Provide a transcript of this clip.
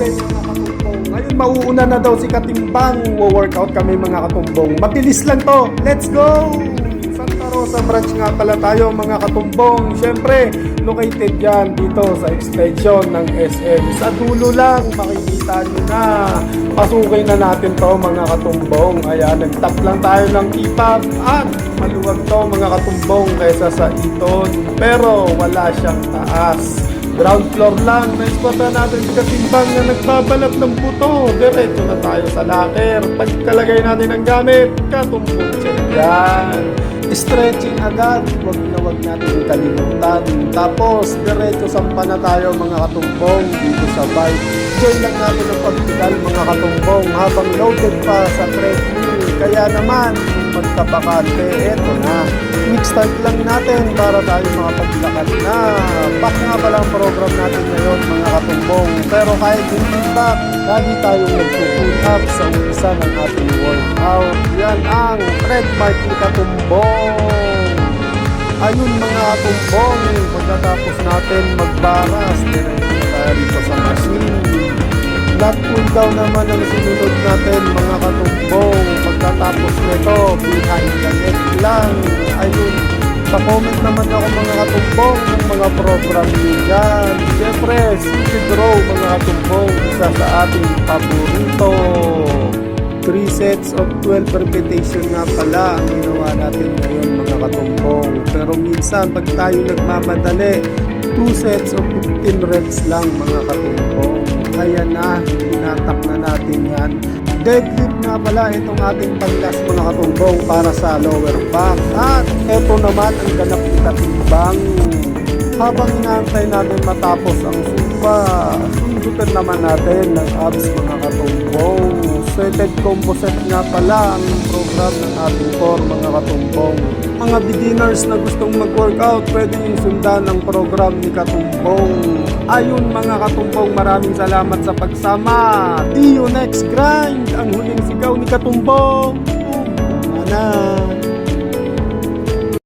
loaded mga katumbong. Ngayon mauuna na daw si Katimbang. Wo-workout kami mga katumbong. Mabilis lang to. Let's go! Santa Rosa branch nga pala tayo mga katumbong. Siyempre, located yan dito sa extension ng SM. Sa dulo lang, makikita nyo na. Pasukin na natin to mga katumbong. Ayan, nag-tap lang tayo ng kipap at maluwag to mga katumbong kaysa sa iton. Pero wala siyang taas. Ground floor lang. Na-spota natin si Katimbang na nagbabalat ng buto. Diretso na tayo sa locker. Pagkalagay natin ang gamit, katumbong check yan. Stretching agad, wag natin kalimutan. Tapos, diretso sampa na tayo mga katumbong dito sa bike. Enjoy lang natin ang pagtigal mga katumbong habang loaded pa sa treadmill. Kaya naman, magkabakante, eto na. Mix start lang natin para tayo makapaglakad na. Back nga pala ang program natin ngayon mga katumbong. Pero kahit hindi back, lagi tayong nag-pull up sa umpisa ng ating workout. Yan ang trademark ni Katumbong. Ayun mga katumbong, pagkatapos natin magbaras, diretso na tayo dito sa machine. Lat pull down naman ang sinunod natin mga katumbong. Pagkatapos nito, behind the neck lang. Ayun, pa-comment naman ako mga katumbong ng mga program nyo dyan. Siyempre, speed row mga katumbong, isa sa ating paborito. 3 sets of 12 repetition nga pala ang ginawa natin ngayon mga katumbong. Pero minsan pag tayo nagmamadali, 2 sets of 15 reps lang mga katumbong. Kaya na, tinatak na natin yan. Deadlift nga pala itong ating panglas mga katumbong para sa lower back. At eto naman ang ganap ni Katimbang. Habang inaantay natin matapos ang Zumba, sundutan naman natin ng abs mga katumbong. Seated combo set nga pala ang program ng ating core mga katumbong. Mga beginners na gustong mag-workout, pwede yung sundan ang program ni Katumbong. Ayun mga katumbong, maraming salamat sa pagsama. See you next grind! Ang huling sigaw ni Katumbong. Na.